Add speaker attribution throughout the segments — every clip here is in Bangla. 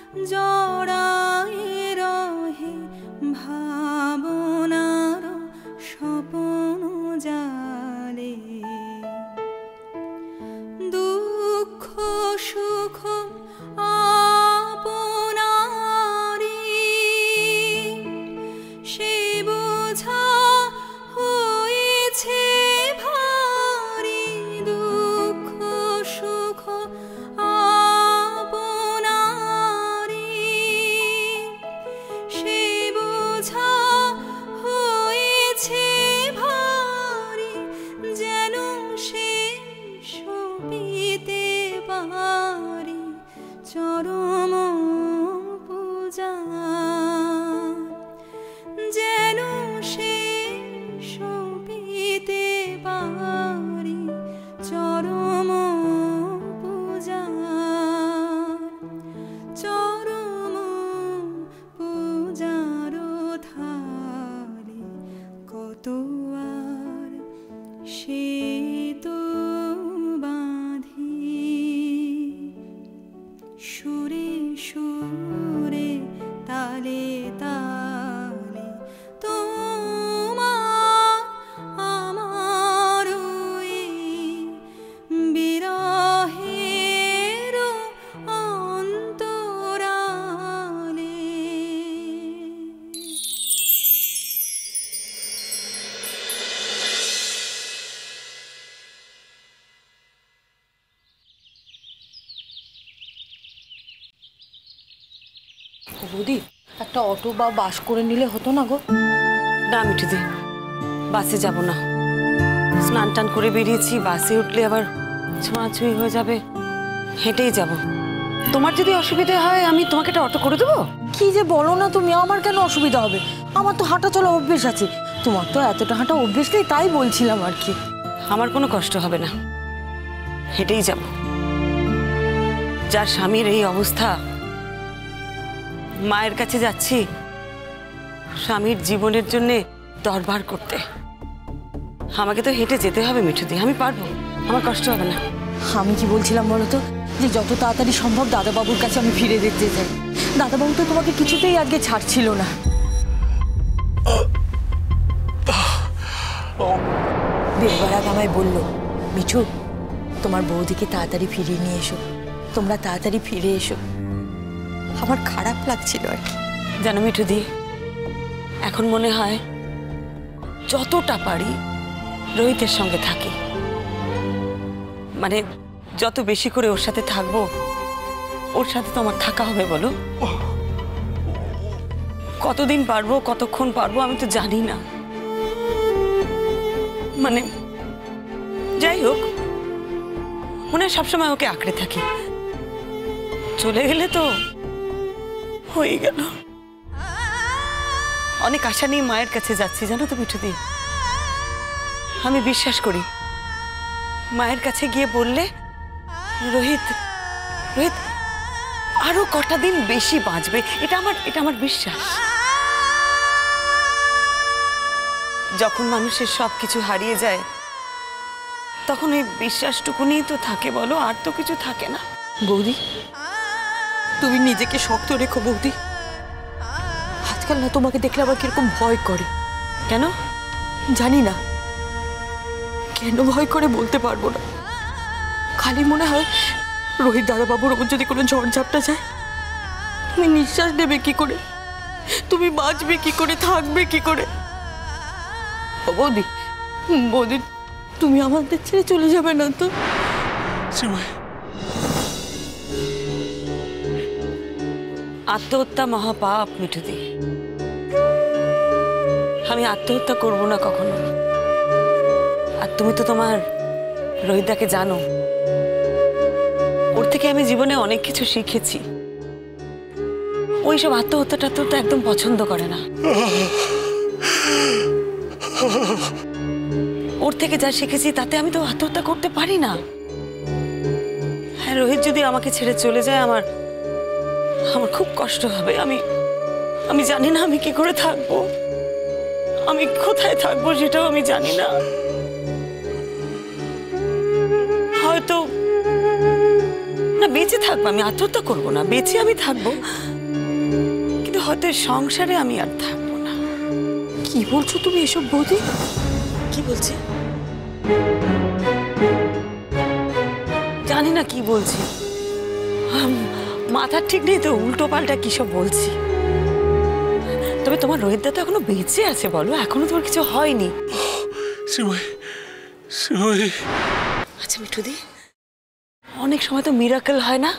Speaker 1: জড়ায়ে রহে ভাবনার স্বপ্ন জালে। দুঃখ সুখ আপনারি সে বোঝা হয়েছে ভারী। দুঃখ সুখ আপনারি সে বোঝা হয়েছে ভারী। যেন সে সপিতে পারি চরম পূজা। যেন সে সপিতে পারি চরম পূজা। চরম পূজার থালি কত আর সে তো বাঁধি। সুরে সুরে তালে তালে তোমার আমার বিরহের অন্তরালে।
Speaker 2: বৌদি, একটা অটো বা বাস করে নিলে হতো না গো?
Speaker 3: না মিঠুদি, বাসে যাব না। স্নান টান করে বেরিয়েছি, বাসে উঠলে আবার ছোঁয়াছুঁই হয়ে যাবে, হেঁটেই যাব। তোমার যদি অসুবিধা হয় আমি তোমাকে একটা অটো করে দেবো।
Speaker 2: কি যে বলো না তুমি, আমার কেন অসুবিধা হবে? আমার তো হাঁটা চলা অভ্যেস আছে, তোমার তো এতটা হাঁটা অভ্যেস নেই, তাই বলছিলাম আর কি।
Speaker 3: আমার কোনো কষ্ট হবে না, হেঁটেই যাব। যার স্বামীর এই অবস্থা, মায়ের কাছে যাচ্ছি স্বামীর জীবনের জন্যে দরবার করতে। আমাকে তো হেঁটে যেতে হবে মিঠুদি, আমি পারবো, আমার কষ্ট হবে না।
Speaker 2: আমি কি বলছিলাম বলো তো, যে যত তাড়াতাড়ি সম্ভব দাদাবাবুর কাছে আমি ফিরে যেতে চাই। দাদাবাবু তো তোমাকে কিছুতেই আজকে ছাড়ছিল না। বেরবার আগে আমায় বললো, মিঠু তোমার বৌদিকে তাড়াতাড়ি ফিরিয়ে নিয়ে এসো, তোমরা তাড়াতাড়ি ফিরে এসো। আমার খারাপ লাগছিল আর কি।
Speaker 3: জানো মিঠুদি, এখন মনে হয় যতটা পারি রোহিতের সঙ্গে থাকি, মানে যত বেশি করে ওর সাথে থাকবো, ওর সাথে তো আমার থাকা হবে। বলো কতদিন পারবো, কতক্ষণ পারবো আমি তো জানি না। মানে যাই হোক, মনে হয় সবসময় ওকে আঁকড়ে থাকি। চলে গেলে তো হয়ে গেল। অনেক আশা নিয়ে মায়ের কাছে যাচ্ছি জানো তো মিঠুদি। আমি বিশ্বাস করি মায়ের কাছে গিয়ে বললে রোহিত রোহিত আরো কটা দিন বেশি বাঁচবে, এটা আমার বিশ্বাস। যখন মানুষের সবকিছু হারিয়ে যায় তখন এই বিশ্বাসটুকুনি তো থাকে, বলো, আর তো কিছু থাকে না।
Speaker 2: বৌদি তুমি নিজেকে শক্ত রেখো বৌদি। আজকাল না তোমাকে দেখলে আবার কিরকম ভয় করে।
Speaker 3: কেন
Speaker 2: জানি না, কেন ভয় করে বলতে পারবো না। খালি মনে হয় রোহিত দাদাবাবুর ওপর যদি কোনো ঝড়ঝাপটা যায়, তুমি নিঃশ্বাস নেবে কি করে, তুমি বাঁচবে কি করে, থাকবে কি করে। বৌদি বৌদি তুমি আমাদের ছেড়ে চলে যাবে না তো?
Speaker 3: আত্মহত্যা মহাপাপ মিঠুদি, আমি আত্মহত্যা করব না কখনো। আর তুমি তো তোমার রোহিতদাকে জানো, ওর থেকে আমি জীবনে অনেক কিছু শিখেছি। ওইসব আত্মহত্যাটা তো একদম পছন্দ করে না। ওর থেকে যা শিখেছি তাতে আমি তো আত্মহত্যা করতে পারি না। হ্যাঁ, রোহিত যদি আমাকে ছেড়ে চলে যায় আমার খুব কষ্ট হবে। আমি জানি না আমি কি করে থাকবো, আমি কোথায় থাকবো সেটাও আমি জানি না। হয়তো না, বেঁচে থাকবো, আমি আত্মহত্যা করবো না, বেঁচে আমি থাকবো, কিন্তু হয়তো সংসারে আমি আর থাকবো না।
Speaker 2: কি বলছো তুমি এসব বৌদি?
Speaker 3: কি বলছি জানি না, কি বলছি মাথার ঠিক নেই তো, উল্টো পাল্টা কি সব বলছি। তবে তোমার রোহিতদা তো এখনো বেঁচে আছে, বলো, এখনো তোমার কিছু হয়নি। আচ্ছা মিঠুদি, অনেক সময় তো মিরাকেল হয় না,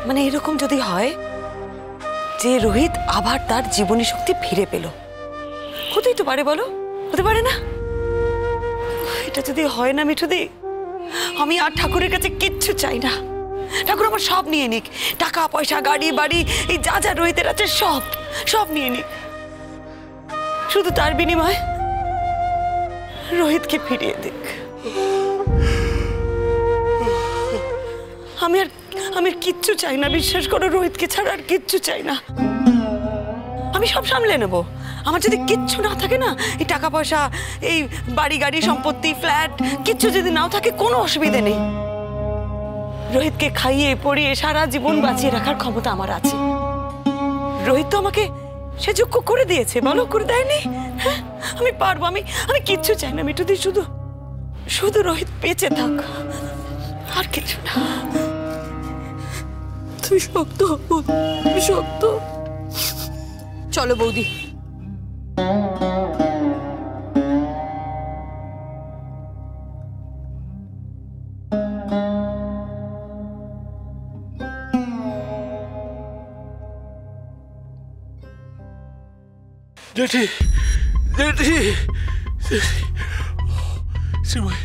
Speaker 3: মানে এরকম যদি হয় যে রোহিত আবার তার জীবনী শক্তি ফিরে পেল, হতেই তো পারে, বলো, হতে পারে না? এটা যদি হয় না মিঠুদি, আমি আর ঠাকুরের কাছে কিচ্ছু চাই না। ঠাকুর আমার সব নিয়ে নিক, টাকা পয়সা, গাড়ি বাড়ি, এই যা যা রোহিতের আছে সব সব নিয়ে নিক, শুধু তার বিনিময়ে রোহিতকে ফিরিয়ে দিক। আমি আর কিচ্ছু চাই না, বিশ্বাস করো, রোহিতকে ছাড়া আর কিচ্ছু চাই না। আমি সব সামলে নেব। আমার যদি কিচ্ছু না থাকে না, এই টাকা পয়সা, এই বাড়ি গাড়ি সম্পত্তি ফ্ল্যাট কিচ্ছু যদি নাও থাকে, কোনো অসুবিধে নেই। রোহিতকে খাইয়ে পড়িয়ে সারা জীবন বাঁচিয়ে রাখার ক্ষমতা আমার আছে। রোহিত তো আমাকে সে যোগ্য করে দিয়েছে, বলো, করে দেয়নি? হ্যাঁ, আমি পারবো। আমি কিচ্ছু চাই না মিঠুদি, শুধু শুধু রোহিত বেঁচে থাক, আর কিছু না।
Speaker 2: তুমি শক্ত, তুমি শক্ত। চলো বৌদি।
Speaker 4: জেঠি, জেঠি, সিময়,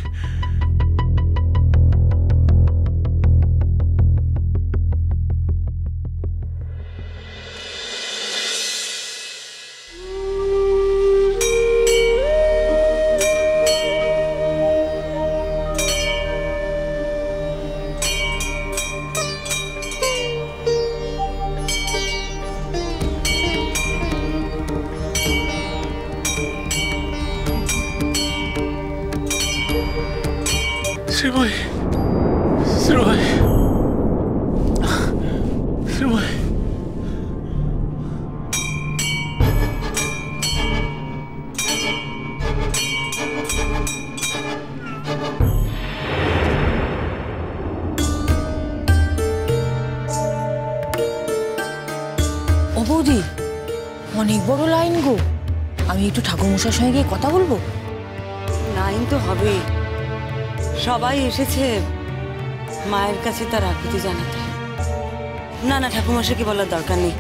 Speaker 4: সিময়, সিময়, সিময়।
Speaker 2: ও বৌদি, অনেক বড় লাইন গো। আমি একটু ঠাকুরমশার সঙ্গে গিয়ে কথা বলবো।
Speaker 3: লাইন তো হবে, সবাই এসেছে মায়ের কাছে তার আকুতি জানাতে। না না, ঠাকুরমশাইকে বলার দরকার নেই,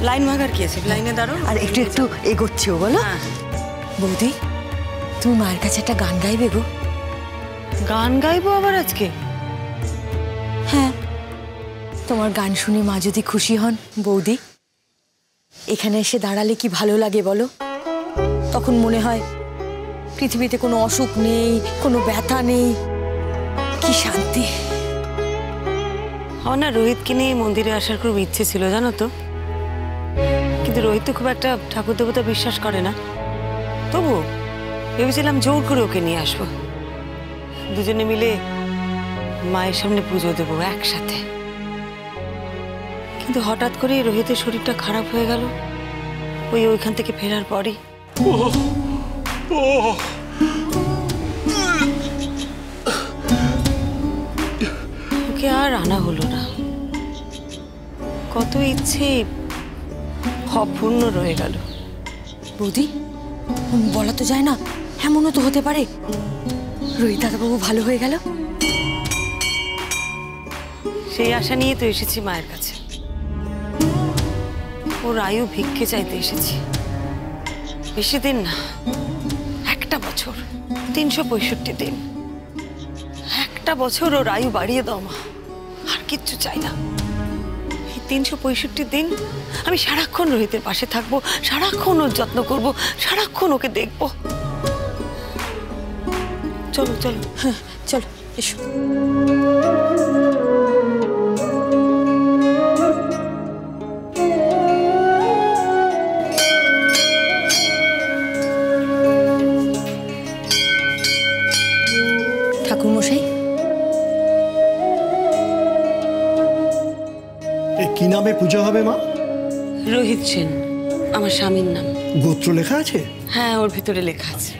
Speaker 3: লাইন ভাগার কি আছে, লাইনে দাঁড়ো।
Speaker 2: আর একটু একটু এগোচ্ছেও, বলো। বৌদি, তুমি মায়ের কাছে একটা গান গাইবে গো।
Speaker 3: গান গাইবো আবার আজকে?
Speaker 2: হ্যাঁ, তোমার গান শুনে মা যদি খুশি হন বৌদি, এখানে এসে দাঁড়ালে কি ভালো লাগে বলো। তখন মনে হয় পৃথিবীতে কোনো অসুখ নেই, কোনো ব্যথা নেই, কি শান্তি।
Speaker 3: আমার না রোহিতকে নিয়ে মন্দিরে আসার খুব ইচ্ছে ছিল, জানো তো, কিন্তু রোহিত তো খুব একটা ঠাকুর দেবতা বিশ্বাস করে না। তবু ভেবেছিলাম জোর করে ওকে নিয়ে আসবো, দুজনে মিলে মায়ের সামনে পুজো দেবো একসাথে। কিন্তু হঠাৎ করে রোহিতের শরীরটা খারাপ হয়ে গেল ওইখান থেকে ফেরার পরই। ওকে আর আনা হলো না, কত ইচ্ছে অপূর্ণ রয়ে গেল।
Speaker 2: বৌদি, বলা তো যায় না, এমনও তো হতে পারে রোহিত দাদাবাবু ভালো হয়ে গেল।
Speaker 3: সেই আশা নিয়ে তো এসেছি মায়ের কাছে, ওর আয়ু ভিক্ষে চাইতে এসেছি। বেশি দিন না, একটা বছর, 365 দিন, একটা বছর ওর আয়ু বাড়িয়ে দাও মা, আর কিচ্ছু চাই না। এই 365 দিন আমি সারাক্ষণ রোহিতের পাশে থাকবো, সারাক্ষণ ওর যত্ন করব, সারাক্ষণ ওকে দেখবো। চলো চলো।
Speaker 2: হ্যাঁ চলো, এসো। ঠাকুরমশাই,
Speaker 5: কি নামে পুজো হবে মা?
Speaker 3: রোহিত সেন আমার স্বামীর নাম।
Speaker 5: গোত্র লেখা আছে?
Speaker 3: হ্যাঁ, ওর ভিতরে লেখা আছে।